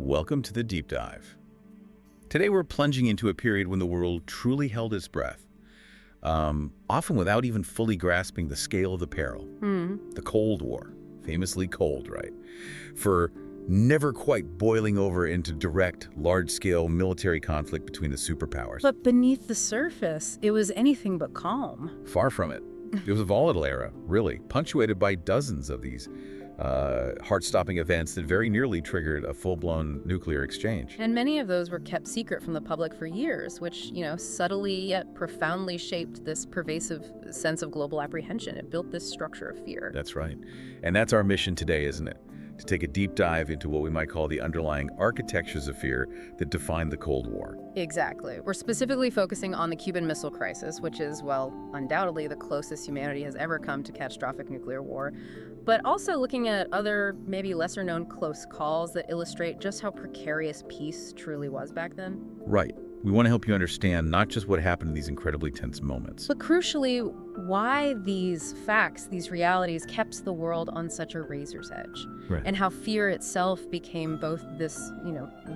Welcome to the Deep Dive. Today we're plunging into a period when the world truly held its breath, often without even fully grasping the scale of the peril. The Cold War, famously cold, right? For never quite boiling over into direct, large-scale military conflict between the superpowers. But beneath the surface, it was anything but calm. Far from it. It was a volatile era, really, punctuated by dozens of these heart-stopping events that very nearly triggered a full-blown nuclear exchange. And many of those were kept secret from the public for years, which, subtly yet profoundly shaped this pervasive sense of global apprehension. It built this structure of fear. That's right. And that's our mission today, isn't it? To take a deep dive into what we might call the underlying architectures of fear that defined the Cold War. Exactly. We're specifically focusing on the Cuban Missile Crisis, which is, well, undoubtedly the closest humanity has ever come to catastrophic nuclear war, but also looking at other, maybe lesser-known close calls that illustrate just how precarious peace truly was back then. Right. We want to help you understand not just what happened in these incredibly tense moments, but crucially, why these facts, these realities, kept the world on such a razor's edge. Right. And how fear itself became both this,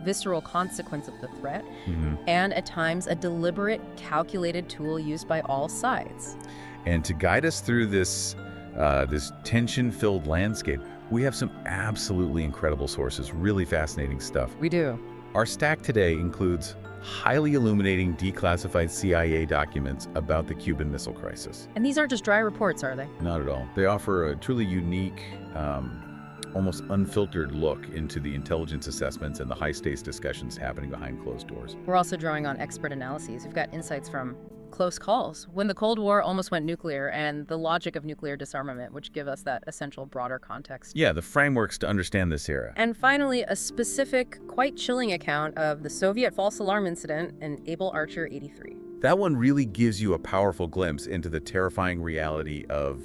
visceral consequence of the threat and at times a deliberate, calculated tool used by all sides. And to guide us through this tension-filled landscape, we have some absolutely incredible sources, really fascinating stuff. We do. Our stack today includes highly illuminating declassified CIA documents about the Cuban Missile Crisis. And these aren't just dry reports, are they? Not at all. They offer a truly unique, almost unfiltered look into the intelligence assessments and the high-stakes discussions happening behind closed doors. We're also drawing on expert analyses. We've got insights from close calls, when the Cold War almost went nuclear, and the logic of nuclear disarmament, which give us that essential broader context. Yeah, the frameworks to understand this era. And finally, a specific, quite chilling account of the Soviet false alarm incident in Able Archer 83. That one really gives you a powerful glimpse into the terrifying reality of,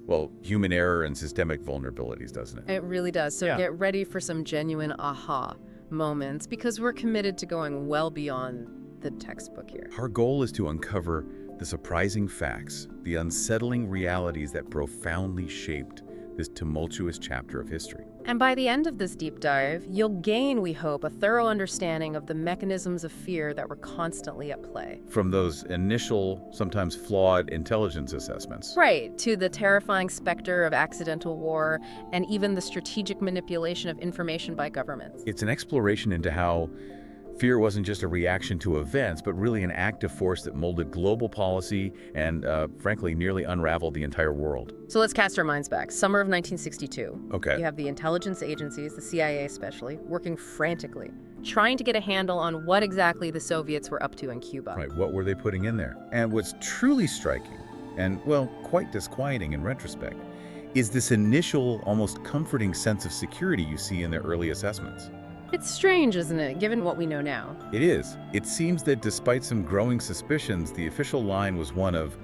well, human error and systemic vulnerabilities, doesn't it? It really does. So Get ready for some genuine aha moments, because we're committed to going well beyond the textbook here. Our goal is to uncover the surprising facts, the unsettling realities that profoundly shaped this tumultuous chapter of history. And by the end of this deep dive, you'll gain, we hope, a thorough understanding of the mechanisms of fear that were constantly at play. From those initial, sometimes flawed intelligence assessments. Right, to the terrifying specter of accidental war, and even the strategic manipulation of information by governments. It's an exploration into how fear wasn't just a reaction to events, but really an active force that molded global policy and, frankly, nearly unraveled the entire world. So let's cast our minds back. Summer of 1962. Okay. You have the intelligence agencies, the CIA especially, working frantically, trying to get a handle on what exactly the Soviets were up to in Cuba. Right, what were they putting in there? And what's truly striking, and, well, quite disquieting in retrospect, is this initial, almost comforting sense of security you see in their early assessments. It's strange, isn't it, given what we know now? It is. It seems that despite some growing suspicions, the official line was one of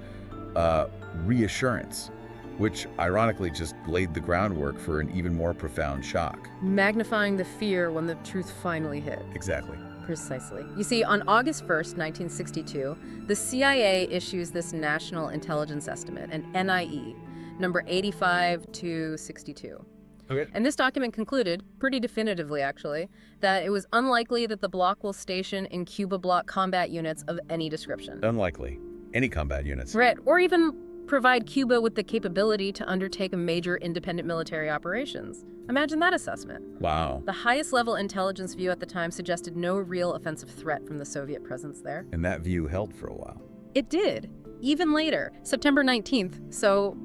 reassurance, which ironically just laid the groundwork for an even more profound shock. Magnifying the fear when the truth finally hit. Exactly. Precisely. You see, on August 1st, 1962, the CIA issues this National Intelligence Estimate, an NIE, number 85 to 62. Okay. And this document concluded, pretty definitively actually, that it was unlikely that the bloc will station in Cuba bloc combat units of any description. Unlikely. Any combat units. Right, or even provide Cuba with the capability to undertake major independent military operations. Imagine that assessment. Wow. The highest level intelligence view at the time suggested no real offensive threat from the Soviet presence there. And that view held for a while. It did. Even later, September 19th, so,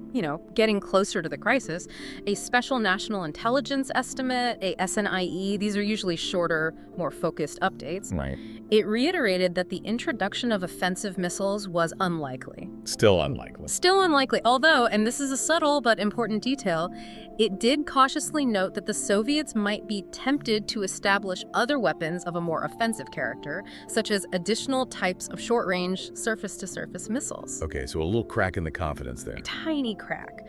getting closer to the crisis, a Special National Intelligence Estimate, a SNIE, these are usually shorter, more focused updates. Right. It reiterated that the introduction of offensive missiles was unlikely. Still unlikely. Still unlikely, although, and this is a subtle but important detail, it did cautiously note that the Soviets might be tempted to establish other weapons of a more offensive character, such as additional types of short-range, surface-to-surface missiles. Okay, so a little crack in the confidence there. A tiny crack.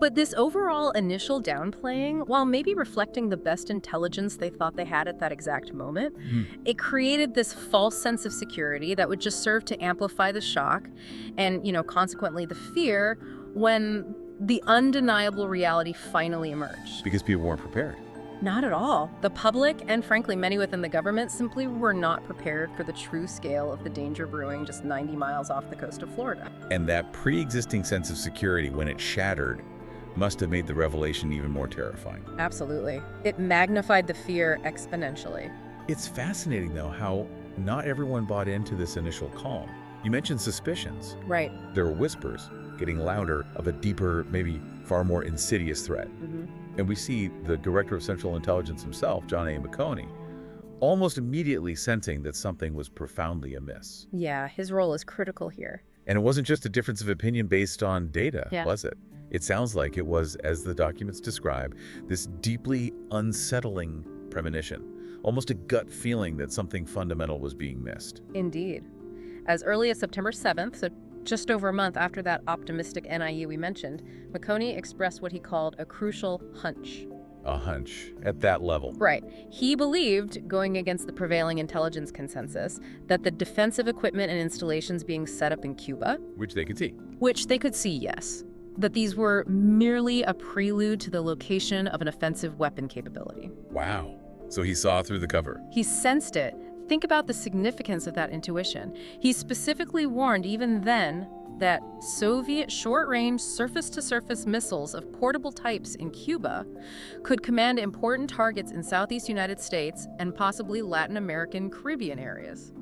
But this overall initial downplaying, while maybe reflecting the best intelligence they thought they had at that exact moment, it created this false sense of security that would just serve to amplify the shock and, consequently the fear when the undeniable reality finally emerged. Because people weren't prepared. Not at all. The public, and frankly many within the government, simply were not prepared for the true scale of the danger brewing just 90 miles off the coast of Florida. And that pre-existing sense of security, when it shattered, must have made the revelation even more terrifying. Absolutely. It magnified the fear exponentially. It's fascinating, though, how not everyone bought into this initial calm. You mentioned suspicions. Right. There were whispers, getting louder, of a deeper, maybe far more insidious threat. And we see the Director of Central Intelligence himself, John A. McConey, almost immediately sensing that something was profoundly amiss. Yeah, his role is critical here. And it wasn't just a difference of opinion based on data, Yeah. was it? It sounds like it was, as the documents describe, this deeply unsettling premonition, almost a gut feeling that something fundamental was being missed. Indeed. As early as September 7th, so just over a month after that optimistic NIU we mentioned, McConey expressed what he called a crucial hunch. A hunch at that level. Right. He believed, going against the prevailing intelligence consensus, that the defensive equipment and installations being set up in Cuba, Which they could see. which they could see, yes, that these were merely a prelude to the location of an offensive weapon capability. Wow. So he saw through the cover. He sensed it. Think about the significance of that intuition. He specifically warned even then that Soviet short-range surface-to-surface missiles of portable types in Cuba could command important targets in Southeast United States and possibly Latin American Caribbean areas.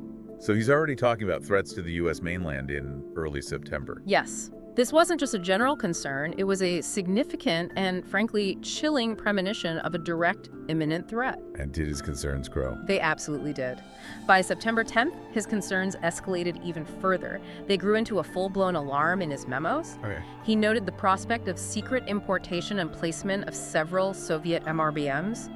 So he's already talking about threats to the U.S. mainland in early September. Yes. This wasn't just a general concern, it was a significant and, frankly, chilling premonition of a direct, imminent threat. And did his concerns grow? They absolutely did. By September 10th, his concerns escalated even further. They grew into a full-blown alarm in his memos. Okay. He noted the prospect of secret importation and placement of several Soviet MRBMs,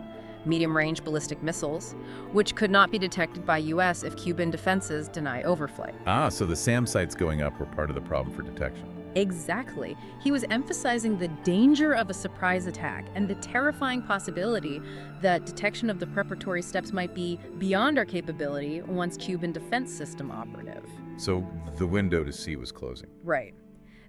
medium-range ballistic missiles, which could not be detected by U.S. if Cuban defenses deny overflight. Ah, so the SAM sites going up were part of the problem for detection. Exactly. He was emphasizing the danger of a surprise attack and the terrifying possibility that detection of the preparatory steps might be beyond our capability once Cuban defense system operative. So the window to see was closing. Right.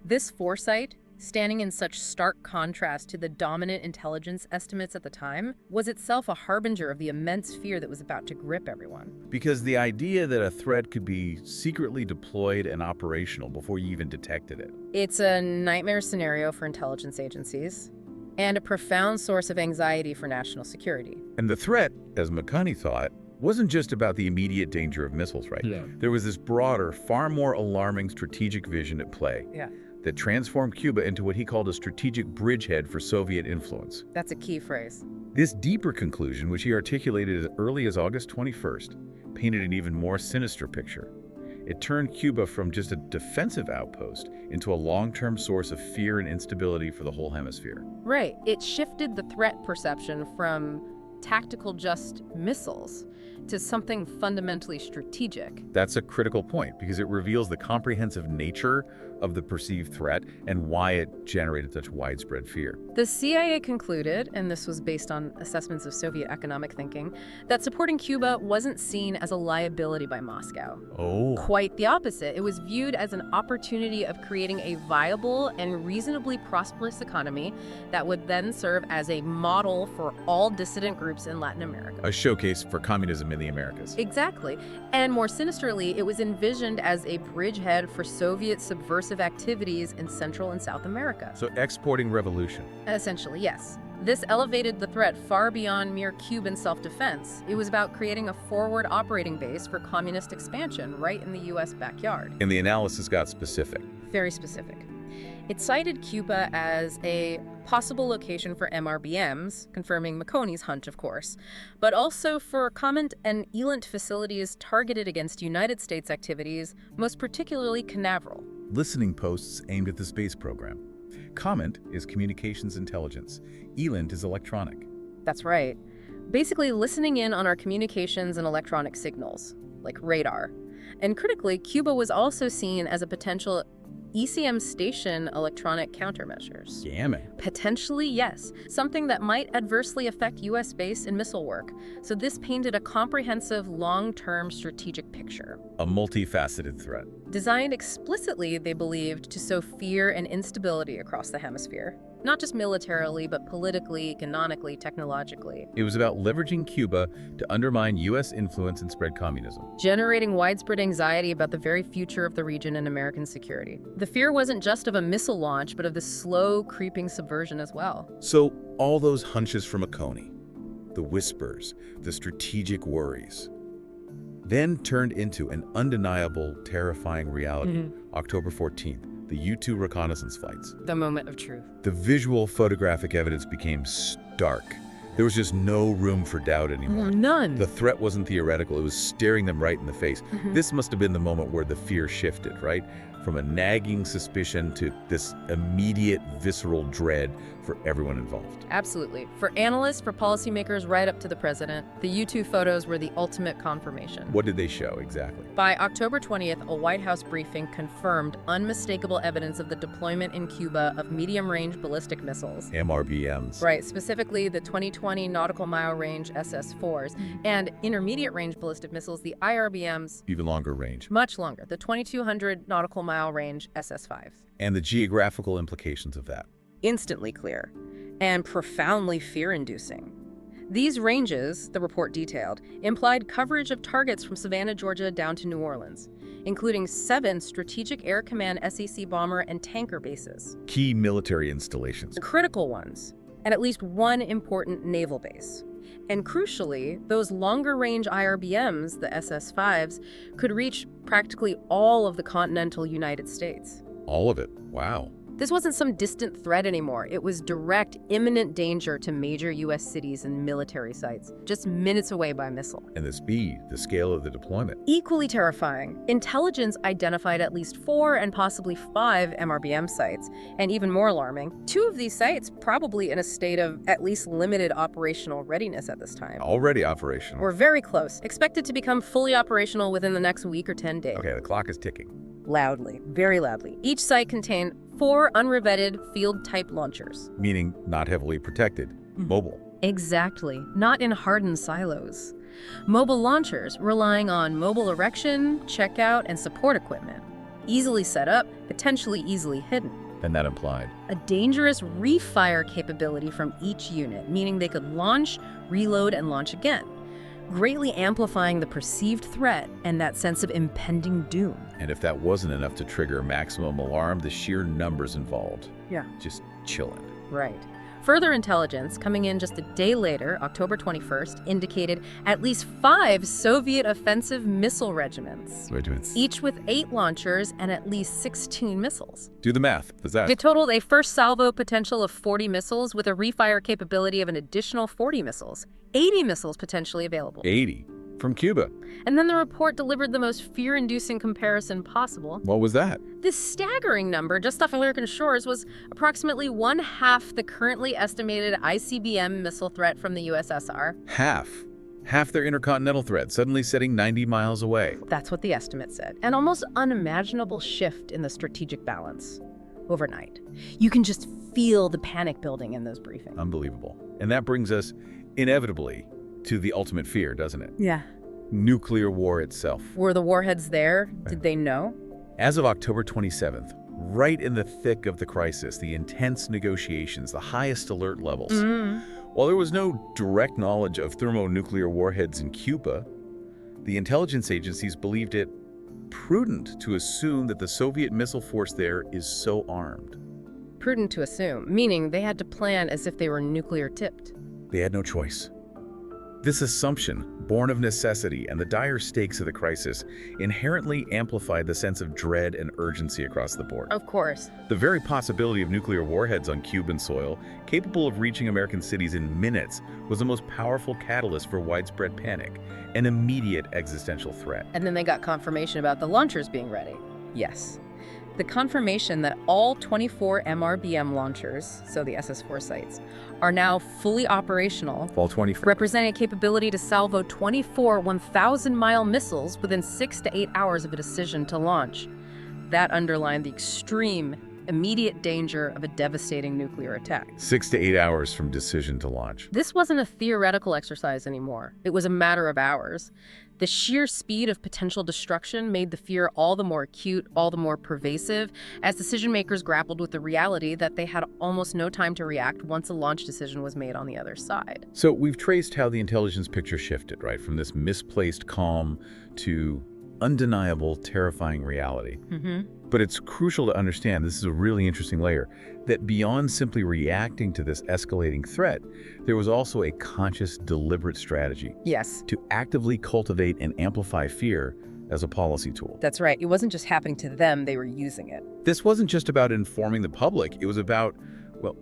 This foresight, standing in such stark contrast to the dominant intelligence estimates at the time, was itself a harbinger of the immense fear that was about to grip everyone. Because the idea that a threat could be secretly deployed and operational before you even detected it. It's a nightmare scenario for intelligence agencies and a profound source of anxiety for national security. And the threat, as McConey thought, wasn't just about the immediate danger of missiles, right? Yeah. There was this broader, far more alarming strategic vision at play. Yeah. That transformed Cuba into what he called a strategic bridgehead for Soviet influence. That's a key phrase. This deeper conclusion, which he articulated as early as August 21st, painted an even more sinister picture. It turned Cuba from just a defensive outpost into a long-term source of fear and instability for the whole hemisphere. Right. It shifted the threat perception from tactical just missiles to something fundamentally strategic. That's a critical point because it reveals the comprehensive nature of the perceived threat and why it generated such widespread fear. The CIA concluded, and this was based on assessments of Soviet economic thinking, that supporting Cuba wasn't seen as a liability by Moscow. Oh. Quite the opposite. It was viewed as an opportunity of creating a viable and reasonably prosperous economy that would then serve as a model for all dissident groups in Latin America. A showcase for communism in the Americas. Exactly. And more sinisterly, it was envisioned as a bridgehead for Soviet subversive activities in Central and South America. So exporting revolution. Essentially, yes. This elevated the threat far beyond mere Cuban self-defense. It was about creating a forward operating base for communist expansion right in the U.S. backyard. And the analysis got specific. Very specific. It cited Cuba as a possible location for MRBMs, confirming McConey's hunch, of course, but also for Comment and ELANT facilities targeted against United States activities, most particularly Canaveral. Listening posts aimed at the space program. Comment is communications intelligence. ELANT is electronic. That's right. Basically listening in on our communications and electronic signals, like radar. And critically, Cuba was also seen as a potential ECM station electronic countermeasures. Damn it. Potentially, yes. Something that might adversely affect U.S. base and missile work. So this painted a comprehensive, long-term strategic picture. A multifaceted threat. Designed explicitly, they believed, to sow fear and instability across the hemisphere. Not just militarily, but politically, economically, technologically. It was about leveraging Cuba to undermine U.S. influence and spread communism. Generating widespread anxiety about the very future of the region and American security. The fear wasn't just of a missile launch, but of the slow, creeping subversion as well. So all those hunches from Oconee, the whispers, the strategic worries, then turned into an undeniable, terrifying reality. October 14th, the U-2 reconnaissance flights. The moment of truth. The visual photographic evidence became stark. There was just no room for doubt anymore. None. The threat wasn't theoretical, it was staring them right in the face. This must have been the moment where the fear shifted, right? From a nagging suspicion to this immediate visceral dread for everyone involved. Absolutely. For analysts, for policymakers, right up to the president, the U-2 photos were the ultimate confirmation. What did they show exactly? By October 20th, a White House briefing confirmed unmistakable evidence of the deployment in Cuba of medium-range ballistic missiles. MRBMs. Right, specifically the 2020 nautical mile range SS-4s, and intermediate range ballistic missiles, the IRBMs. Even longer range. Much longer, the 2200 nautical mile range SS-5s. And the geographical implications of that. Instantly clear and profoundly fear-inducing. These ranges, the report detailed, implied coverage of targets from Savannah, Georgia down to New Orleans, including 7 Strategic Air Command SEC bomber and tanker bases. Key military installations. Critical ones, and at least 1 important naval base. And crucially, those longer-range IRBMs, the SS-5s, could reach practically all of the continental United States. All of it. Wow. This wasn't some distant threat anymore. It was direct, imminent danger to major U.S. cities and military sites, just minutes away by missile. And the speed, the scale of the deployment. Equally terrifying, intelligence identified at least 4 and possibly 5 MRBM sites, and even more alarming, 2 of these sites probably in a state of at least limited operational readiness at this time. Already operational. We're very close, expected to become fully operational within the next week or 10 days. Okay, the clock is ticking. Loudly, very loudly. Each site contained 4 unrevetted field-type launchers. Meaning not heavily protected. Mobile. Exactly. Not in hardened silos. Mobile launchers relying on mobile erection, checkout, and support equipment. Easily set up, potentially easily hidden. And that implied A dangerous refire capability from each unit, meaning they could launch, reload, and launch again, greatly amplifying the perceived threat and that sense of impending doom. And if that wasn't enough to trigger maximum alarm, the sheer numbers involved. Yeah. Just chilling. Right. Further intelligence, coming in just a day later, October 21st, indicated at least 5 Soviet offensive missile regiments, each with 8 launchers and at least 16 missiles. Do the math. Pizzazz. It totaled a first salvo potential of 40 missiles with a refire capability of an additional 40 missiles. 80 missiles potentially available. 80. From Cuba. And then the report delivered the most fear-inducing comparison possible. What was that? This staggering number, just off American shores, was approximately 1/2 the currently estimated ICBM missile threat from the USSR. Half. Half their intercontinental threat, suddenly sitting 90 miles away. That's what the estimate said. An almost unimaginable shift in the strategic balance overnight. You can just feel the panic building in those briefings. Unbelievable. And that brings us, inevitably, to the ultimate fear, doesn't it? Yeah. Nuclear war itself. Were the warheads there? Did they know? As of October 27th, right in the thick of the crisis, the intense negotiations, the highest alert levels. While there was no direct knowledge of thermonuclear warheads in Cuba, the intelligence agencies believed it prudent to assume that the Soviet missile force there is so armed. Prudent to assume, meaning they had to plan as if they were nuclear tipped. They had no choice. This assumption, born of necessity and the dire stakes of the crisis, inherently amplified the sense of dread and urgency across the board. Of course. The very possibility of nuclear warheads on Cuban soil, capable of reaching American cities in minutes, was the most powerful catalyst for widespread panic, an immediate existential threat. And then they got confirmation about the launchers being ready. Yes. The confirmation that all 24 MRBM launchers, so the SS-4 sites, are now fully operational, Fall 24. representing a capability to salvo 24 1,000-mile missiles within 6 to 8 hours of a decision to launch. That underlined the extreme immediate danger of a devastating nuclear attack. 6 to 8 hours from decision to launch. This wasn't a theoretical exercise anymore. It was a matter of hours. The sheer speed of potential destruction made the fear all the more acute, all the more pervasive, as decision-makers grappled with the reality that they had almost no time to react once a launch decision was made on the other side. So we've traced how the intelligence picture shifted, right? From this misplaced calm to undeniable, terrifying reality. But it's crucial to understand, this is a really interesting layer, that beyond simply reacting to this escalating threat, there was also a conscious, deliberate strategy. Yes. To actively cultivate and amplify fear as a policy tool. That's right. It wasn't just happening to them, they were using it. This wasn't just about informing the public. It was about, well,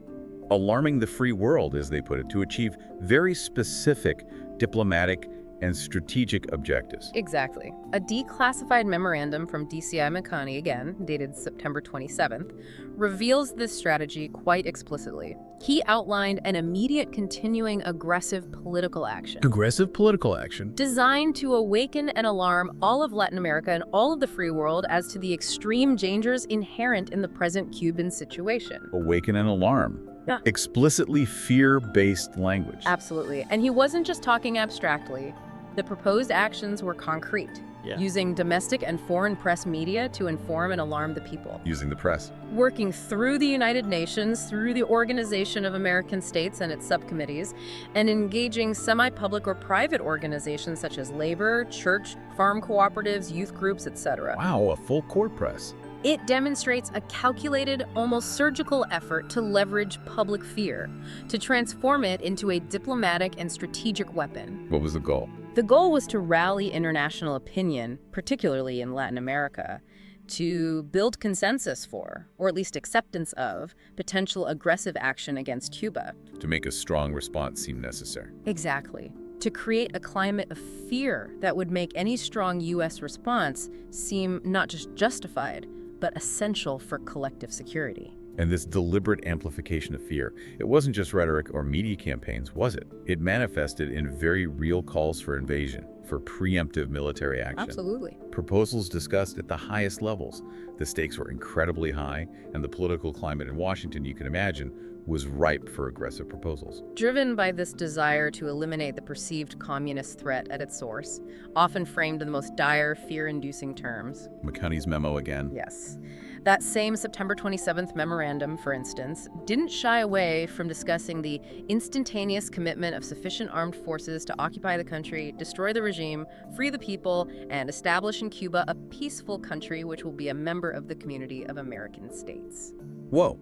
alarming the free world, as they put it, to achieve very specific diplomatic and strategic objectives. Exactly. A declassified memorandum from DCI McConney, again, dated September 27th, reveals this strategy quite explicitly. He outlined an immediate, continuing, aggressive political action. Aggressive political action? Designed to awaken and alarm all of Latin America and all of the free world as to the extreme dangers inherent in the present Cuban situation. Awaken and alarm. Yeah. Explicitly fear-based language. Absolutely. And he wasn't just talking abstractly. The proposed actions were concrete, using domestic and foreign press media to inform and alarm the people. Using the press. Working through the United Nations, through the Organization of American States and its subcommittees, and engaging semi-public or private organizations such as labor, church, farm cooperatives, youth groups, etc. Wow, a full court press. It demonstrates a calculated, almost surgical effort to leverage public fear, to transform it into a diplomatic and strategic weapon. What was the goal? The goal was to rally international opinion, particularly in Latin America, to build consensus for, or at least acceptance of, potential aggressive action against Cuba. To make a strong response seem necessary. Exactly. To create a climate of fear that would make any strong U.S. response seem not just justified, but essential for collective security. And this deliberate amplification of fear, it wasn't just rhetoric or media campaigns, was it? It manifested in very real calls for invasion, for preemptive military action. Absolutely. Proposals discussed at the highest levels. The stakes were incredibly high, and the political climate in Washington, you can imagine, was ripe for aggressive proposals. Driven by this desire to eliminate the perceived communist threat at its source, often framed in the most dire, fear-inducing terms. McConney's memo again. Yes. That same September 27th memorandum, for instance, didn't shy away from discussing the instantaneous commitment of sufficient armed forces to occupy the country, destroy the regime, free the people, and establish in Cuba a peaceful country which will be a member of the community of American states. Whoa.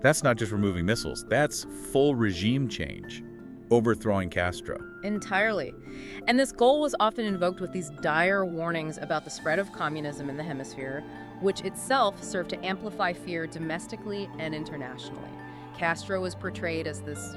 That's not just removing missiles, that's full regime change. Overthrowing Castro. Entirely. And this goal was often invoked with these dire warnings about the spread of communism in the hemisphere, which itself served to amplify fear domestically and internationally. Castro was portrayed as this,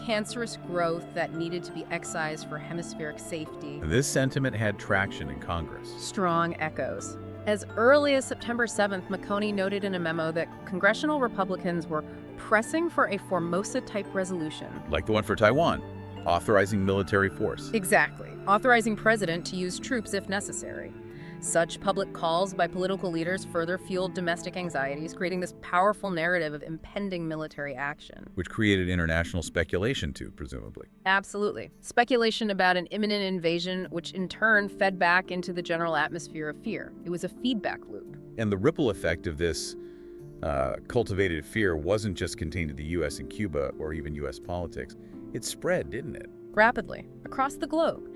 cancerous growth that needed to be excised for hemispheric safety. This sentiment had traction in Congress. Strong echoes. As early as September 7th, McConney noted in a memo that congressional Republicans were pressing for a Formosa-type resolution. Like the one for Taiwan, authorizing military force. Exactly. Authorizing president to use troops if necessary. Such public calls by political leaders further fueled domestic anxieties, creating this powerful narrative of impending military action. Which created international speculation too, presumably. Absolutely. Speculation about an imminent invasion, which in turn fed back into the general atmosphere of fear. It was a feedback loop. And the ripple effect of this cultivated fear wasn't just contained to the U.S. and Cuba or even U.S. politics. It spread, didn't it? Rapidly, across the globe,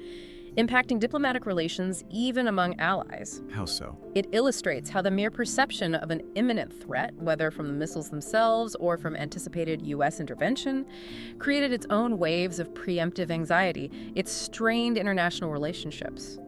impacting diplomatic relations even among allies. How so? It illustrates how the mere perception of an imminent threat, whether from the missiles themselves or from anticipated U.S. intervention, created its own waves of preemptive anxiety. It strained international relationships.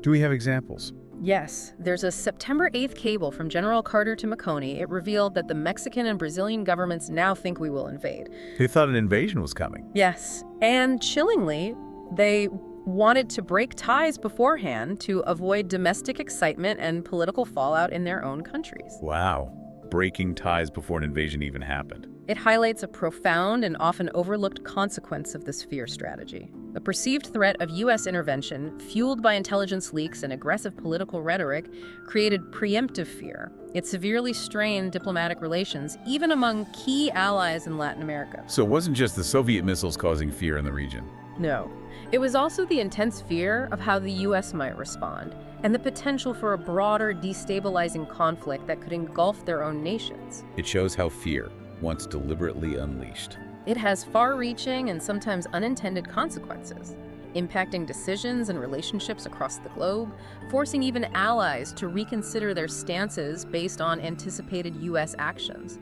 Do we have examples? Yes. There's a September 8th cable from General Carter to McConney. It revealed that the Mexican and Brazilian governments now think we will invade. They thought an invasion was coming. Yes. And chillingly, they wanted to break ties beforehand to avoid domestic excitement and political fallout in their own countries. Wow. Breaking ties before an invasion even happened. It highlights a profound and often overlooked consequence of this fear strategy. The perceived threat of U.S. intervention, fueled by intelligence leaks and aggressive political rhetoric, created preemptive fear. It severely strained diplomatic relations, even among key allies in Latin America. So it wasn't just the Soviet missiles causing fear in the region. No. It was also the intense fear of how the U.S. might respond, and the potential for a broader, destabilizing conflict that could engulf their own nations. It shows how fear, once deliberately unleashed, It has far-reaching and sometimes unintended consequences, impacting decisions and relationships across the globe, forcing even allies to reconsider their stances based on anticipated U.S. actions.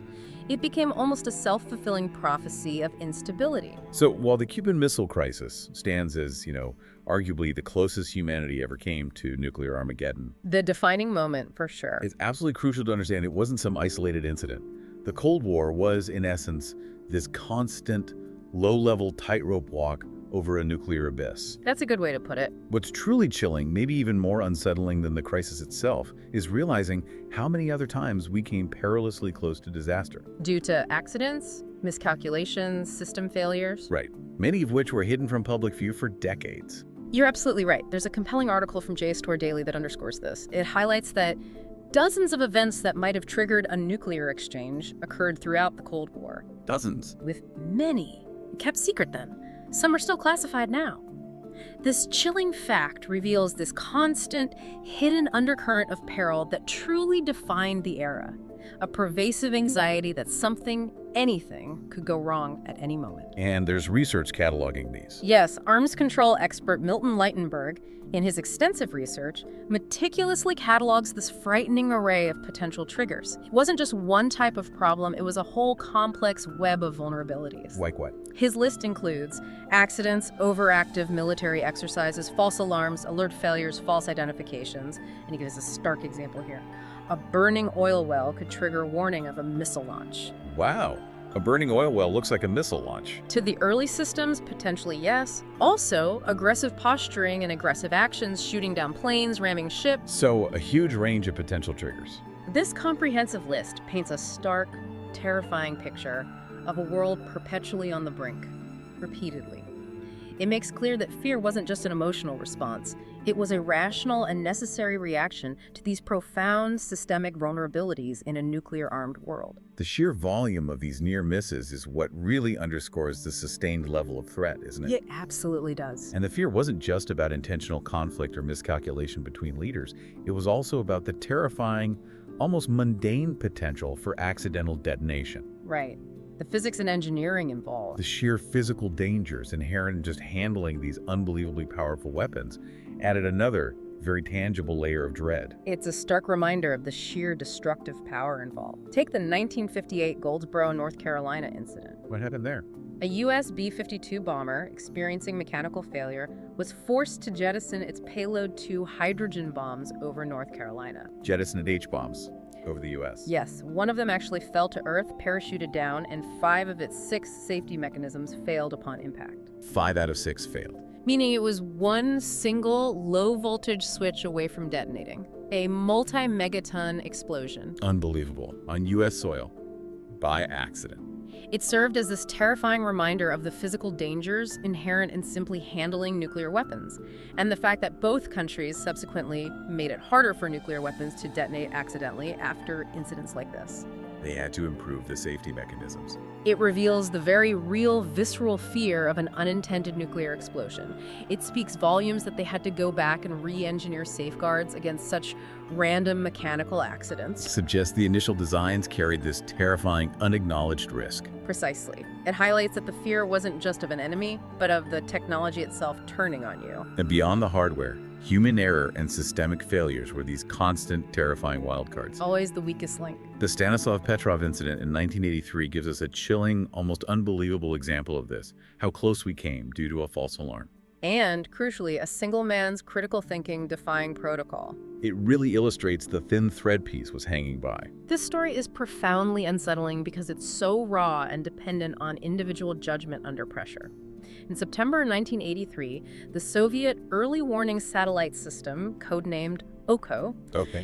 It became almost a self-fulfilling prophecy of instability. So while the Cuban Missile Crisis stands as, arguably the closest humanity ever came to nuclear Armageddon, The defining moment, for sure. it's absolutely crucial to understand it wasn't some isolated incident. The Cold War was, in essence, this constant, low-level tightrope walk over a nuclear abyss. That's a good way to put it. What's truly chilling, maybe even more unsettling than the crisis itself, is realizing how many other times we came perilously close to disaster. Due to accidents, miscalculations, system failures. Right. Many of which were hidden from public view for decades. You're absolutely right. There's a compelling article from JSTOR Daily that underscores this. It highlights that dozens of events that might have triggered a nuclear exchange occurred throughout the Cold War, Dozens. with many kept secret then. Some are still classified now. This chilling fact reveals this constant, hidden undercurrent of peril that truly defined the era. A pervasive anxiety that something, anything, could go wrong at any moment. And there's research cataloging these. Yes, arms control expert Milton Leitenberg, in his extensive research, meticulously catalogs this frightening array of potential triggers. It wasn't just one type of problem, it was a whole complex web of vulnerabilities. Like what? His list includes accidents, overactive military exercises, false alarms, alert failures, false identifications, and he gives a stark example here. A burning oil well could trigger warning of a missile launch. Wow. A burning oil well looks like a missile launch. To the early systems, potentially yes. Also, aggressive posturing and aggressive actions, shooting down planes, ramming ships. So, a huge range of potential triggers. This comprehensive list paints a stark, terrifying picture of a world perpetually on the brink, repeatedly. It makes clear that fear wasn't just an emotional response. It was a rational and necessary reaction to these profound systemic vulnerabilities in a nuclear-armed world. The sheer volume of these near misses is what really underscores the sustained level of threat, isn't it? It absolutely does. And the fear wasn't just about intentional conflict or miscalculation between leaders. It was also about the terrifying, almost mundane potential for accidental detonation. Right. The physics and engineering involved. The sheer physical dangers inherent in just handling these unbelievably powerful weapons added another, very tangible layer of dread. It's a stark reminder of the sheer destructive power involved. Take the 1958 Goldsboro, North Carolina incident. What happened there? A U.S. B-52 bomber, experiencing mechanical failure, was forced to jettison its payload 2 hydrogen bombs over North Carolina. Jettisoned H-bombs over the U.S. Yes, one of them actually fell to Earth, parachuted down, and 5 of its 6 safety mechanisms failed upon impact. 5 out of 6 failed. Meaning it was one single low-voltage switch away from detonating. A multi-megaton explosion. Unbelievable. On U.S. soil. By accident. It served as this terrifying reminder of the physical dangers inherent in simply handling nuclear weapons, and the fact that both countries subsequently made it harder for nuclear weapons to detonate accidentally after incidents like this. They had to improve the safety mechanisms. It reveals the very real, visceral fear of an unintended nuclear explosion. It speaks volumes that they had to go back and re-engineer safeguards against such random mechanical accidents. Suggests the initial designs carried this terrifying, unacknowledged risk. Precisely. It highlights that the fear wasn't just of an enemy, but of the technology itself turning on you. And beyond the hardware, human error and systemic failures were these constant, terrifying wildcards. Always the weakest link. The Stanislav Petrov incident in 1983 gives us a chilling, almost unbelievable example of this, how close we came due to a false alarm. And, crucially, a single man's critical thinking defying protocol. It really illustrates the thin thread piece was hanging by. This story is profoundly unsettling because it's so raw and dependent on individual judgment under pressure. In September 1983, the Soviet early warning satellite system, codenamed OKO,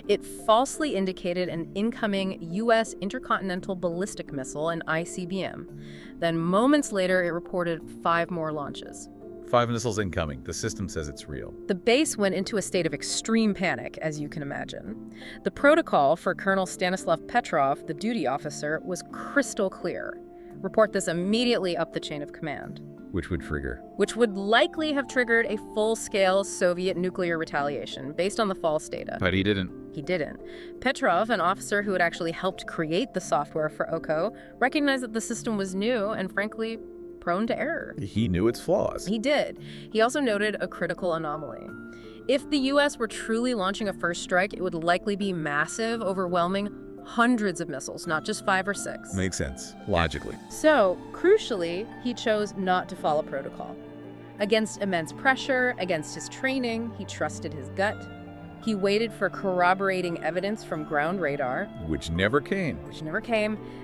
it falsely indicated an incoming U.S. intercontinental ballistic missile, an ICBM. Then moments later, it reported 5 more launches. 5 missiles incoming. The system says it's real. The base went into a state of extreme panic, as you can imagine. The protocol for Colonel Stanislav Petrov, the duty officer, was crystal clear. Report this immediately up the chain of command. Which would trigger? Which would likely have triggered a full-scale Soviet nuclear retaliation, based on the false data. But he didn't. He didn't. Petrov, an officer who had actually helped create the software for OCO, recognized that the system was new and, frankly, prone to error. He knew its flaws. He did. He also noted a critical anomaly. If the U.S. were truly launching a first strike, it would likely be massive, overwhelming hundreds of missiles, not just 5 or 6. Makes sense, logically. So, crucially, he chose not to follow protocol. Against immense pressure, against his training, he trusted his gut. He waited for corroborating evidence from ground radar. Which never came.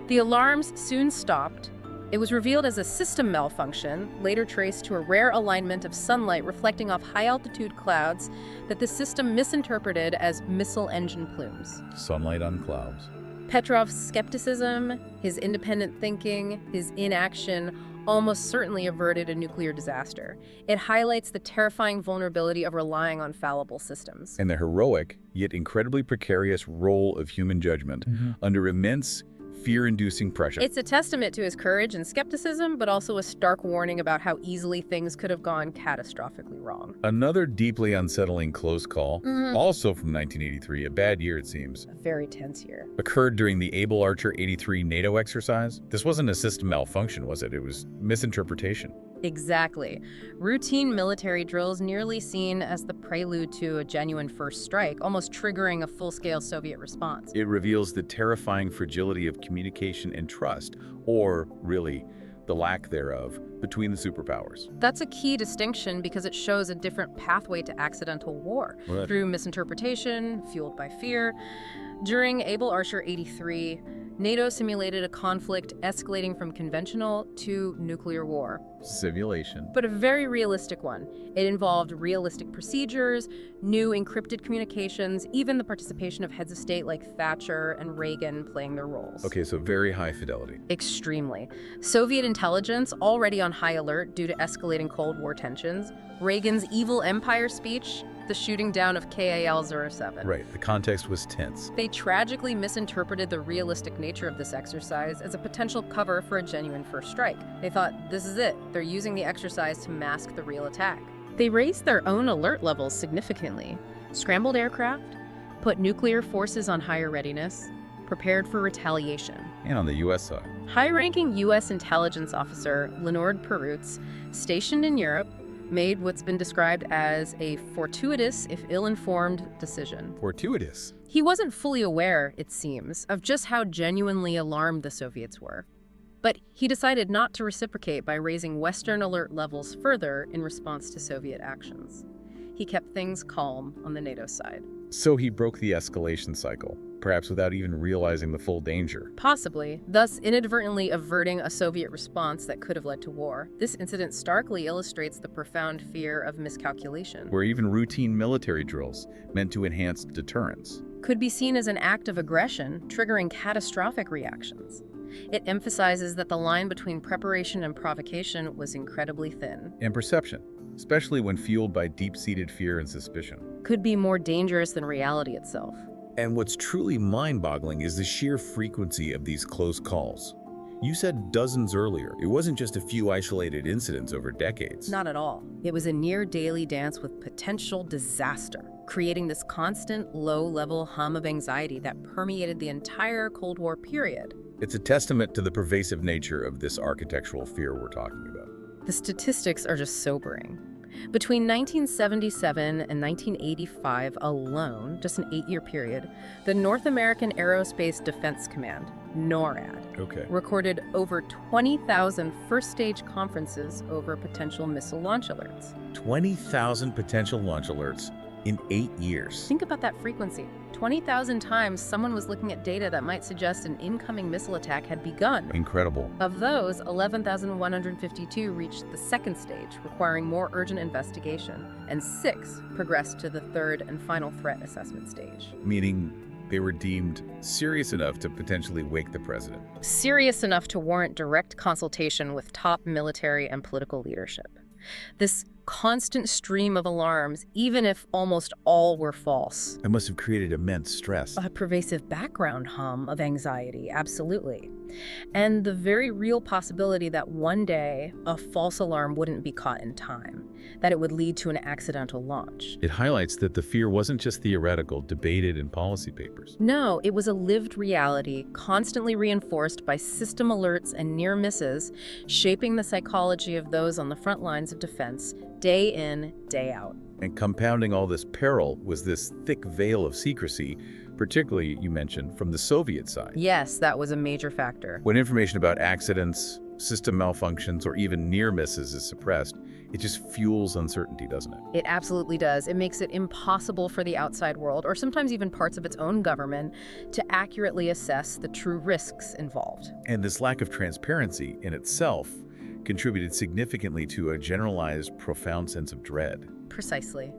The alarms soon stopped. It was revealed as a system malfunction, later traced to a rare alignment of sunlight reflecting off high-altitude clouds that the system misinterpreted as missile engine plumes. Sunlight on clouds. Petrov's skepticism, his independent thinking, his inaction almost certainly averted a nuclear disaster. It highlights the terrifying vulnerability of relying on fallible systems. And the heroic, yet incredibly precarious role of human judgment under immense, fear-inducing pressure. It's a testament to his courage and skepticism, but also a stark warning about how easily things could have gone catastrophically wrong. Another deeply unsettling close call, also from 1983, a bad year it seems. A very tense year. Occurred during the Able Archer 83 NATO exercise. This wasn't a system malfunction, was it? It was misinterpretation. Exactly. Routine military drills nearly seen as the prelude to a genuine first strike, almost triggering a full-scale Soviet response. It reveals the terrifying fragility of communication and trust, or really, the lack thereof, between the superpowers. That's a key distinction because it shows a different pathway to accidental war, through misinterpretation, fueled by fear. During Able Archer 83, NATO simulated a conflict escalating from conventional to nuclear war. Simulation. But a very realistic one. It involved realistic procedures, new encrypted communications, even the participation of heads of state like Thatcher and Reagan playing their roles. Okay, so very high fidelity. Extremely. Soviet intelligence already on high alert due to escalating Cold War tensions. Reagan's evil empire speech, the shooting down of KAL-07. Right, the context was tense. They tragically misinterpreted the realistic nature of this exercise as a potential cover for a genuine first strike. They thought, this is it. They're using the exercise to mask the real attack. They raised their own alert levels significantly. Scrambled aircraft, put nuclear forces on higher readiness, prepared for retaliation. And on the U.S. side. High-ranking U.S. intelligence officer Leonard Perutz, stationed in Europe, made what's been described as a fortuitous, if ill-informed, decision. Fortuitous? He wasn't fully aware, it seems, of just how genuinely alarmed the Soviets were. But he decided not to reciprocate by raising Western alert levels further in response to Soviet actions. He kept things calm on the NATO side. So he broke the escalation cycle, perhaps without even realizing the full danger. Possibly, thus inadvertently averting a Soviet response that could have led to war. This incident starkly illustrates the profound fear of miscalculation. Where even routine military drills, meant to enhance deterrence, could be seen as an act of aggression, triggering catastrophic reactions. It emphasizes that the line between preparation and provocation was incredibly thin. And perception, especially when fueled by deep-seated fear and suspicion, could be more dangerous than reality itself. And what's truly mind-boggling is the sheer frequency of these close calls. You said dozens earlier. It wasn't just a few isolated incidents over decades. Not at all. It was a near-daily dance with potential disaster, creating this constant, low-level hum of anxiety that permeated the entire Cold War period. It's a testament to the pervasive nature of this architectural fear we're talking about. The statistics are just sobering. Between 1977 and 1985 alone, just an 8-year period, the North American Aerospace Defense Command, NORAD, recorded over 20,000 first-stage conferences over potential missile launch alerts. 20,000 potential launch alerts in 8 years. Think about that frequency. 20,000 times someone was looking at data that might suggest an incoming missile attack had begun. Incredible. Of those, 11,152 reached the second stage, requiring more urgent investigation, and 6 progressed to the third and final threat assessment stage. Meaning they were deemed serious enough to potentially wake the president. Serious enough to warrant direct consultation with top military and political leadership. This constant stream of alarms, even if almost all were false. It must have created immense stress. A pervasive background hum of anxiety, absolutely. And the very real possibility that one day a false alarm wouldn't be caught in time, that it would lead to an accidental launch. It highlights that the fear wasn't just theoretical, debated in policy papers. No, it was a lived reality, constantly reinforced by system alerts and near misses, shaping the psychology of those on the front lines of defense, day in, day out. And compounding all this peril was this thick veil of secrecy, particularly, you mentioned, from the Soviet side. Yes, that was a major factor. When information about accidents, system malfunctions, or even near misses is suppressed, it just fuels uncertainty, doesn't it? It absolutely does. It makes it impossible for the outside world, or sometimes even parts of its own government, to accurately assess the true risks involved. And this lack of transparency in itself contributed significantly to a generalized, profound sense of dread. Precisely.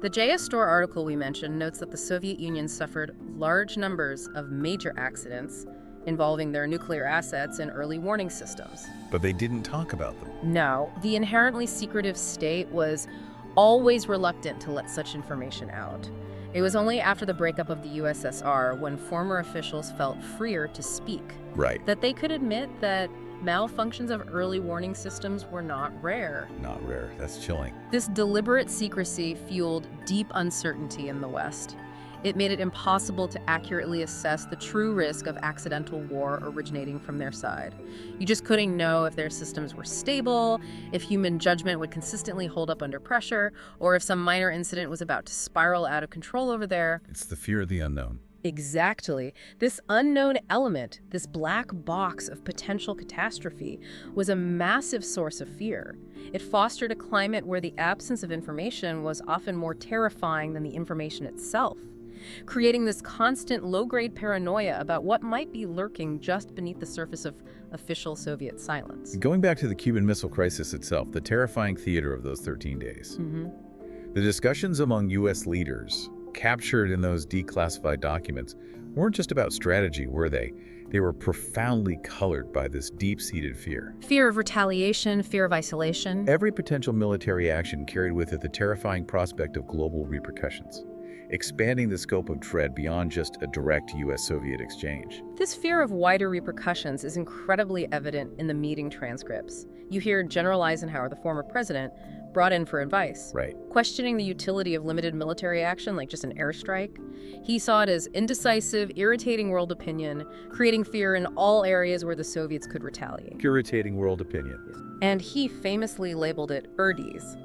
The JS Store article we mentioned notes that the Soviet Union suffered large numbers of major accidents involving their nuclear assets and early warning systems. But they didn't talk about them. No, the inherently secretive state was always reluctant to let such information out. It was only after the breakup of the USSR, when former officials felt freer to speak, Right. that they could admit that malfunctions of early warning systems were not rare. Not rare. That's chilling. This deliberate secrecy fueled deep uncertainty in the West. It made it impossible to accurately assess the true risk of accidental war originating from their side. You just couldn't know if their systems were stable, if human judgment would consistently hold up under pressure, or if some minor incident was about to spiral out of control over there. It's the fear of the unknown. Exactly. This unknown element, this black box of potential catastrophe, was a massive source of fear. It fostered a climate where the absence of information was often more terrifying than the information itself, creating this constant low-grade paranoia about what might be lurking just beneath the surface of official Soviet silence. Going back to the Cuban Missile Crisis itself, the terrifying theater of those 13 days. The discussions among U.S. leaders captured in those declassified documents weren't just about strategy, were they? They were profoundly colored by this deep-seated fear. Fear of retaliation, fear of isolation. Every potential military action carried with it the terrifying prospect of global repercussions, expanding the scope of dread beyond just a direct U.S.-Soviet exchange. This fear of wider repercussions is incredibly evident in the meeting transcripts. You hear General Eisenhower, the former president, brought in for advice, Right. questioning the utility of limited military action like just an airstrike. He saw it as indecisive, irritating world opinion, creating fear in all areas where the Soviets could retaliate. Irritating world opinion. And he famously labeled it urdies,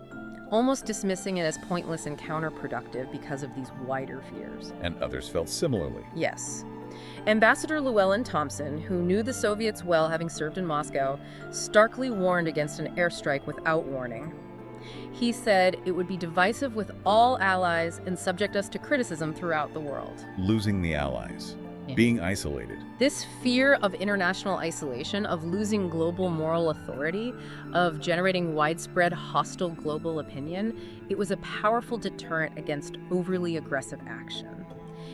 almost dismissing it as pointless and counterproductive because of these wider fears. And others felt similarly. Yes. Ambassador Llewellyn Thompson, who knew the Soviets well having served in Moscow, starkly warned against an airstrike without warning. He said it would be divisive with all allies and subject us to criticism throughout the world. Losing the allies. Yeah. Being isolated. This fear of international isolation, of losing global moral authority, of generating widespread hostile global opinion, it was a powerful deterrent against overly aggressive action.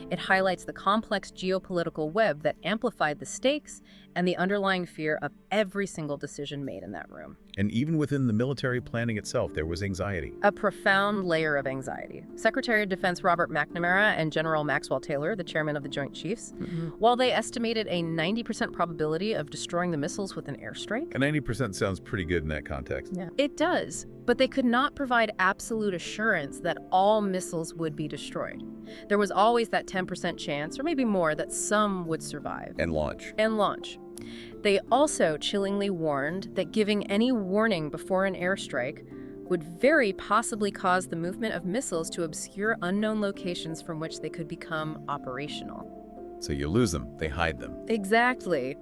It highlights the complex geopolitical web that amplified the stakes and the underlying fear of every single decision made in that room. And even within the military planning itself, there was anxiety. A profound layer of anxiety. Secretary of Defense Robert McNamara and General Maxwell Taylor, the chairman of the Joint Chiefs, while they estimated a 90% probability of destroying the missiles with an airstrike. And 90% sounds pretty good in that context. Yeah. It does, but they could not provide absolute assurance that all missiles would be destroyed. There was always that 10% chance, or maybe more, that some would survive. And launch. They also chillingly warned that giving any warning before an airstrike would very possibly cause the movement of missiles to obscure unknown locations from which they could become operational. So you lose them, they hide them. Exactly.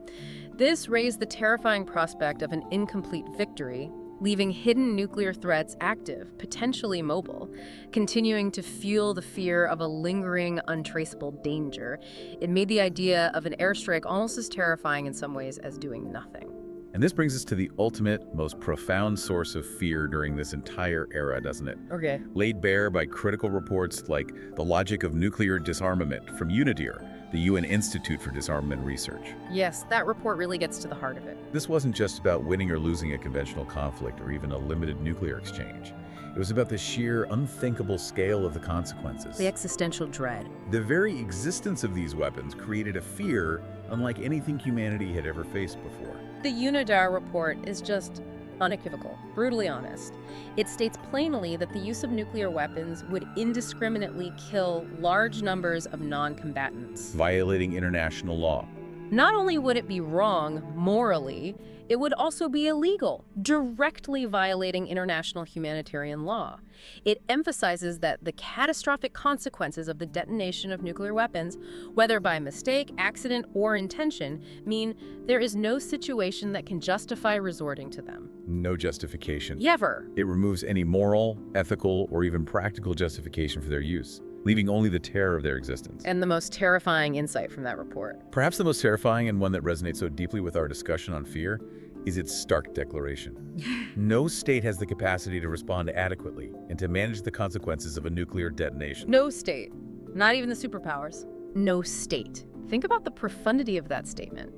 This raised the terrifying prospect of an incomplete victory, leaving hidden nuclear threats active, potentially mobile, continuing to fuel the fear of a lingering, untraceable danger. It made the idea of an airstrike almost as terrifying in some ways as doing nothing. And this brings us to the ultimate, most profound source of fear during this entire era, doesn't it? Okay. Laid bare by critical reports like The Logic of Nuclear Disarmament from UNIDIR, the UN Institute for Disarmament Research. Yes, that report really gets to the heart of it. This wasn't just about winning or losing a conventional conflict or even a limited nuclear exchange. It was about the sheer, unthinkable scale of the consequences. The existential dread. The very existence of these weapons created a fear unlike anything humanity had ever faced before. The UNIDAR report is just unequivocal, brutally honest. It states plainly that the use of nuclear weapons would indiscriminately kill large numbers of non-combatants. Violating international law. Not only would it be wrong morally, it would also be illegal, directly violating international humanitarian law. It emphasizes that the catastrophic consequences of the detonation of nuclear weapons, whether by mistake, accident, or intention, mean there is no situation that can justify resorting to them. No justification. Ever. It removes any moral, ethical, or even practical justification for their use, leaving only the terror of their existence. And the most terrifying insight from that report. Perhaps the most terrifying and one that resonates so deeply with our discussion on fear is its stark declaration. No state has the capacity to respond adequately and to manage the consequences of a nuclear detonation. No state, not even the superpowers. No state. Think about the profundity of that statement.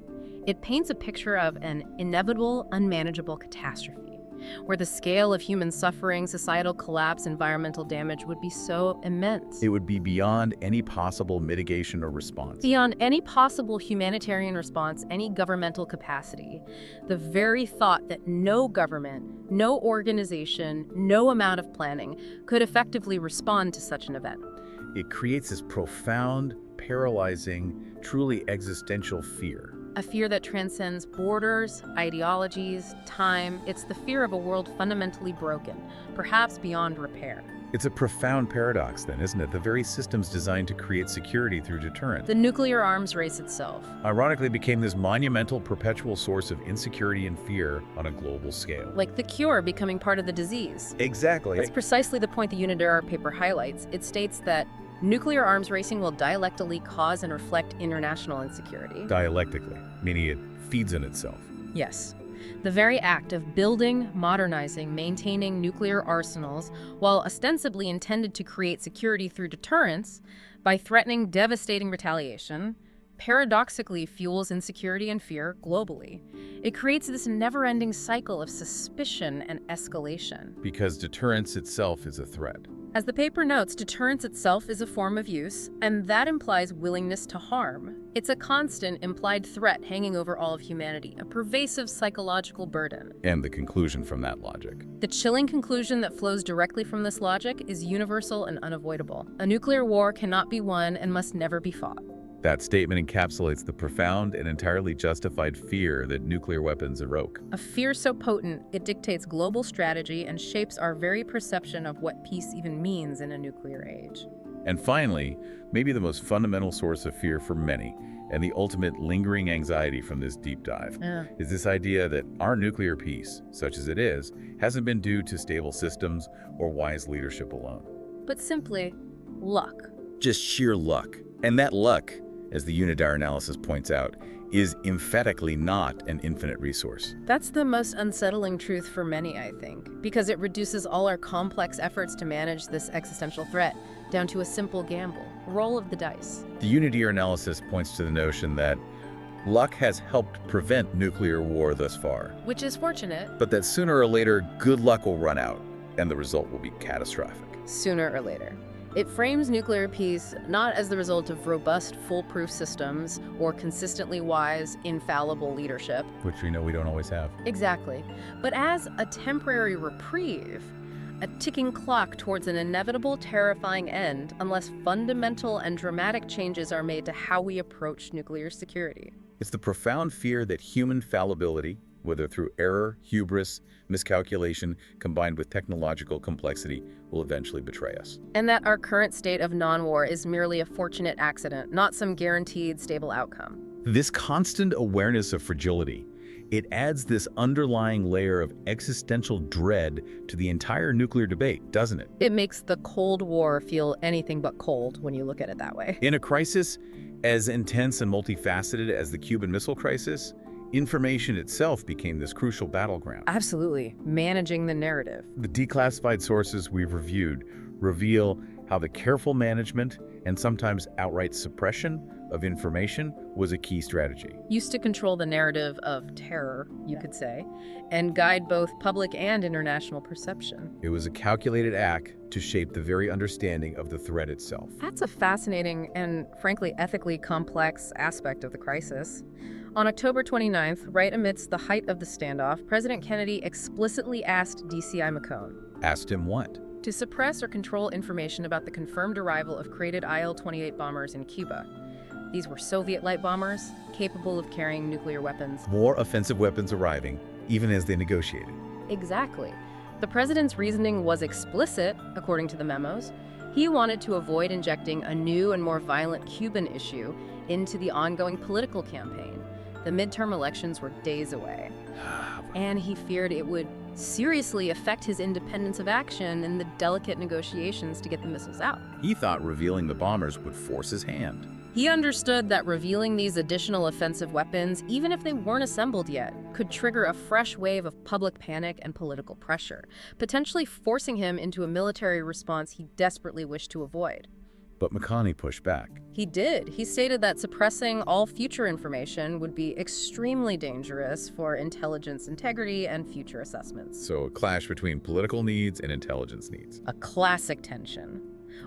It paints a picture of an inevitable, unmanageable catastrophe, where the scale of human suffering, societal collapse, environmental damage would be so immense. It would be beyond any possible mitigation or response. Beyond any possible humanitarian response, any governmental capacity. The very thought that no government, no organization, no amount of planning could effectively respond to such an event. It creates this profound, paralyzing, truly existential fear. A fear that transcends borders, ideologies, time. It's the fear of a world fundamentally broken, perhaps beyond repair. It's a profound paradox then, isn't it? The very systems designed to create security through deterrence. The nuclear arms race itself. Ironically became this monumental, perpetual source of insecurity and fear on a global scale. Like the cure becoming part of the disease. Exactly. That's precisely the point the UNIDAR paper highlights. It states that nuclear arms racing will dialectically cause and reflect international insecurity. Dialectically, meaning it feeds on itself. Yes. The very act of building, modernizing, maintaining nuclear arsenals, while ostensibly intended to create security through deterrence, by threatening devastating retaliation, paradoxically fuels insecurity and fear globally. It creates this never-ending cycle of suspicion and escalation. Because deterrence itself is a threat. As the paper notes, deterrence itself is a form of use, and that implies willingness to harm. It's a constant implied threat hanging over all of humanity, a pervasive psychological burden. And the conclusion from that logic. The chilling conclusion that flows directly from this logic is universal and unavoidable. A nuclear war cannot be won and must never be fought. That statement encapsulates the profound and entirely justified fear that nuclear weapons evoke. A fear so potent, it dictates global strategy and shapes our very perception of what peace even means in a nuclear age. And finally, maybe the most fundamental source of fear for many, and the ultimate lingering anxiety from this deep dive, is this idea that our nuclear peace, such as it is, hasn't been due to stable systems or wise leadership alone. But simply, luck. Just sheer luck. And that luck, as the UNIDAR analysis points out, is emphatically not an infinite resource. That's the most unsettling truth for many, I think, because it reduces all our complex efforts to manage this existential threat down to a simple gamble, roll of the dice. The UNIDAR analysis points to the notion that luck has helped prevent nuclear war thus far. Which is fortunate. But that sooner or later, good luck will run out, and the result will be catastrophic. Sooner or later. It frames nuclear peace not as the result of robust, foolproof systems or consistently wise, infallible leadership. Which we know we don't always have. Exactly. But as a temporary reprieve, a ticking clock towards an inevitable, terrifying end unless fundamental and dramatic changes are made to how we approach nuclear security. It's the profound fear that human fallibility, whether through error, hubris, miscalculation, combined with technological complexity, will eventually betray us. And that our current state of non-war is merely a fortunate accident, not some guaranteed stable outcome. This constant awareness of fragility, it adds this underlying layer of existential dread to the entire nuclear debate, doesn't it? It makes the Cold War feel anything but cold when you look at it that way. In a crisis as intense and multifaceted as the Cuban Missile Crisis, Information itself became this crucial battleground. Absolutely. Managing the narrative. The declassified sources we've reviewed reveal how the careful management and sometimes outright suppression of information was a key strategy. Used to control the narrative of terror, you could say, and guide both public and international perception. It was a calculated act to shape the very understanding of the threat itself. That's a fascinating and, frankly, ethically complex aspect of the crisis. On October 29th, right amidst the height of the standoff, President Kennedy explicitly asked DCI McCone. Asked him what? To suppress or control information about the confirmed arrival of crated IL-28 bombers in Cuba. These were Soviet light bombers, capable of carrying nuclear weapons. More offensive weapons arriving, even as they negotiated. Exactly. The president's reasoning was explicit, according to the memos. He wanted to avoid injecting a new and more violent Cuban issue into the ongoing political campaign. The midterm elections were days away. And he feared it would seriously affect his independence of action in the delicate negotiations to get the missiles out. He thought revealing the bombers would force his hand. He understood that revealing these additional offensive weapons, even if they weren't assembled yet, could trigger a fresh wave of public panic and political pressure, potentially forcing him into a military response he desperately wished to avoid. But McConney pushed back. He did. He stated that suppressing all future information would be extremely dangerous for intelligence integrity and future assessments. So a clash between political needs and intelligence needs. A classic tension.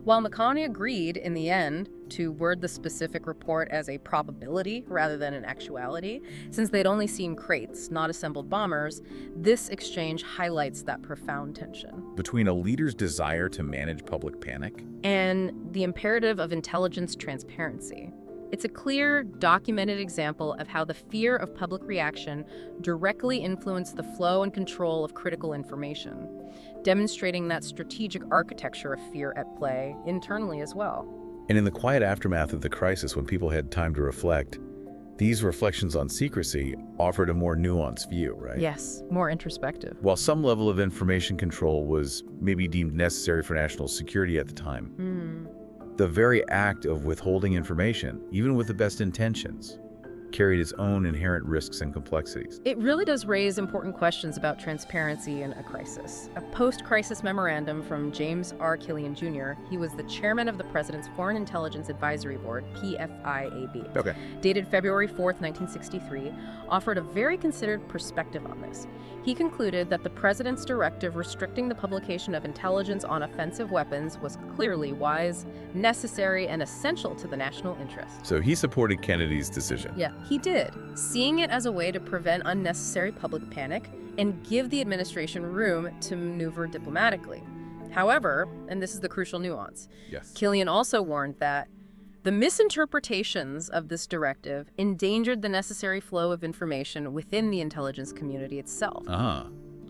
While McConney agreed, in the end, to word the specific report as a probability rather than an actuality, since they'd only seen crates, not assembled bombers, this exchange highlights that profound tension. Between a leader's desire to manage public panic and the imperative of intelligence transparency. It's a clear, documented example of how the fear of public reaction directly influenced the flow and control of critical information, demonstrating that strategic architecture of fear at play internally as well. And in the quiet aftermath of the crisis, when people had time to reflect, these reflections on secrecy offered a more nuanced view, right? Yes, more introspective. While some level of information control was maybe deemed necessary for national security at the time, the very act of withholding information, even with the best intentions, carried its own inherent risks and complexities. It really does raise important questions about transparency in a crisis. A post-crisis memorandum from James R. Killian Jr., he was the chairman of the President's Foreign Intelligence Advisory Board, PFIAB, dated February 4th, 1963, offered a very considered perspective on this. He concluded that the President's directive restricting the publication of intelligence on offensive weapons was clearly wise, necessary, and essential to the national interest. So he supported Kennedy's decision. Yeah, he did, seeing it as a way to prevent unnecessary public panic and give the administration room to maneuver diplomatically. However, and this is the crucial nuance, Killian also warned that the misinterpretations of this directive endangered the necessary flow of information within the intelligence community itself.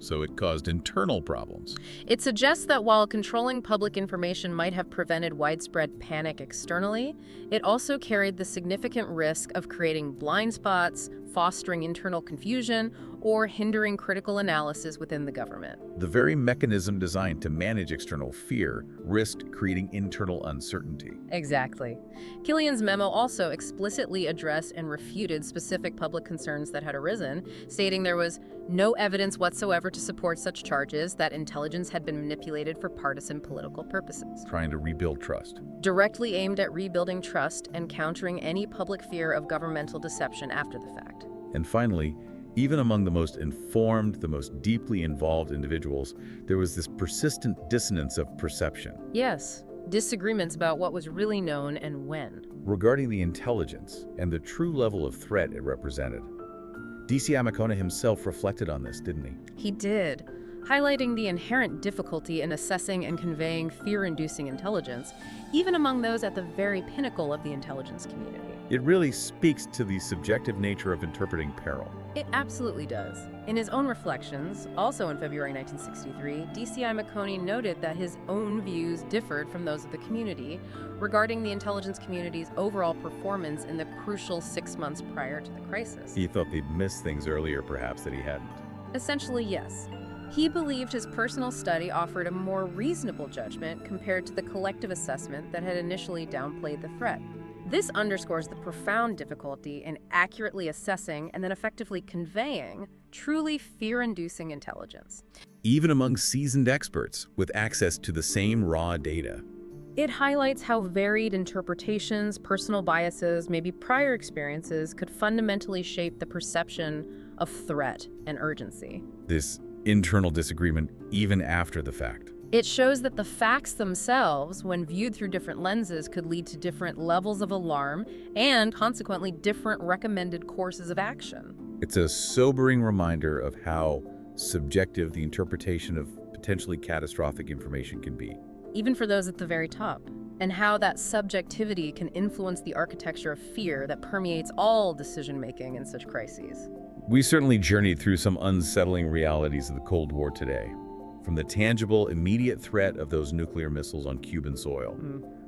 So it caused internal problems. It suggests that while controlling public information might have prevented widespread panic externally, it also carried the significant risk of creating blind spots, fostering internal confusion, or hindering critical analysis within the government. The very mechanism designed to manage external fear risked creating internal uncertainty. Exactly. Killian's memo also explicitly addressed and refuted specific public concerns that had arisen, stating there was no evidence whatsoever to support such charges that intelligence had been manipulated for partisan political purposes. Trying to rebuild trust. Directly aimed at rebuilding trust and countering any public fear of governmental deception after the fact. And finally, even among the most informed, the most deeply involved individuals, there was this persistent dissonance of perception. Yes, disagreements about what was really known and when. Regarding the intelligence and the true level of threat it represented. DCI McCone himself reflected on this, didn't he? He did, highlighting the inherent difficulty in assessing and conveying fear-inducing intelligence, even among those at the very pinnacle of the intelligence community. It really speaks to the subjective nature of interpreting peril. It absolutely does. In his own reflections, also in February 1963, DCI McCone noted that his own views differed from those of the community regarding the intelligence community's overall performance in the crucial 6 months prior to the crisis. He thought they'd missed things earlier, perhaps, that he hadn't. Essentially, yes. He believed his personal study offered a more reasonable judgment compared to the collective assessment that had initially downplayed the threat. This underscores the profound difficulty in accurately assessing and then effectively conveying truly fear-inducing intelligence. Even among seasoned experts with access to the same raw data. It highlights how varied interpretations, personal biases, maybe prior experiences could fundamentally shape the perception of threat and urgency. This internal disagreement even after the fact. It shows that the facts themselves, when viewed through different lenses, could lead to different levels of alarm and, consequently, different recommended courses of action. It's a sobering reminder of how subjective the interpretation of potentially catastrophic information can be. Even for those at the very top, and how that subjectivity can influence the architecture of fear that permeates all decision-making in such crises. We certainly journeyed through some unsettling realities of the Cold War today. From the tangible, immediate threat of those nuclear missiles on Cuban soil,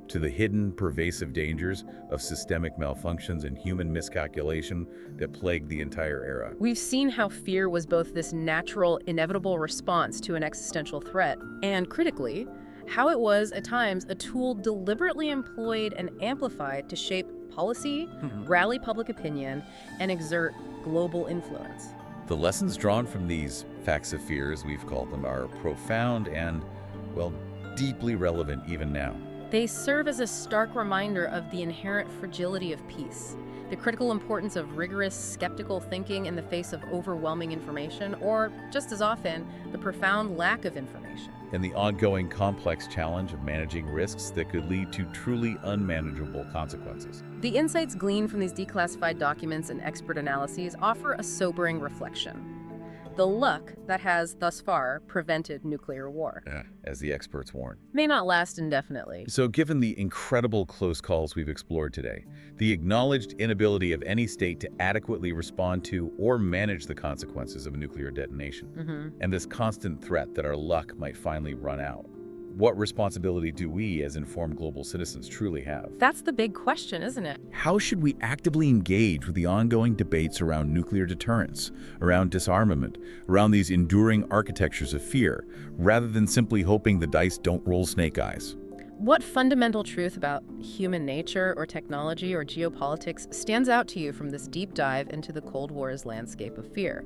to the hidden, pervasive dangers of systemic malfunctions and human miscalculation that plagued the entire era. We've seen how fear was both this natural, inevitable response to an existential threat, and critically, how it was, at times, a tool deliberately employed and amplified to shape policy, rally public opinion, and exert global influence. The lessons drawn from these facts of fear, as we've called them, are profound and, well, deeply relevant even now. They serve as a stark reminder of the inherent fragility of peace, the critical importance of rigorous, skeptical thinking in the face of overwhelming information, or, just as often, the profound lack of information. And the ongoing complex challenge of managing risks that could lead to truly unmanageable consequences. The insights gleaned from these declassified documents and expert analyses offer a sobering reflection. The luck that has, thus far, prevented nuclear war, as the experts warn, may not last indefinitely. So given the incredible close calls we've explored today, the acknowledged inability of any state to adequately respond to or manage the consequences of a nuclear detonation, and this constant threat that our luck might finally run out, what responsibility do we as informed global citizens truly have? That's the big question, isn't it? How should we actively engage with the ongoing debates around nuclear deterrence, around disarmament, around these enduring architectures of fear, rather than simply hoping the dice don't roll snake eyes? What fundamental truth about human nature or technology or geopolitics stands out to you from this deep dive into the Cold War's landscape of fear?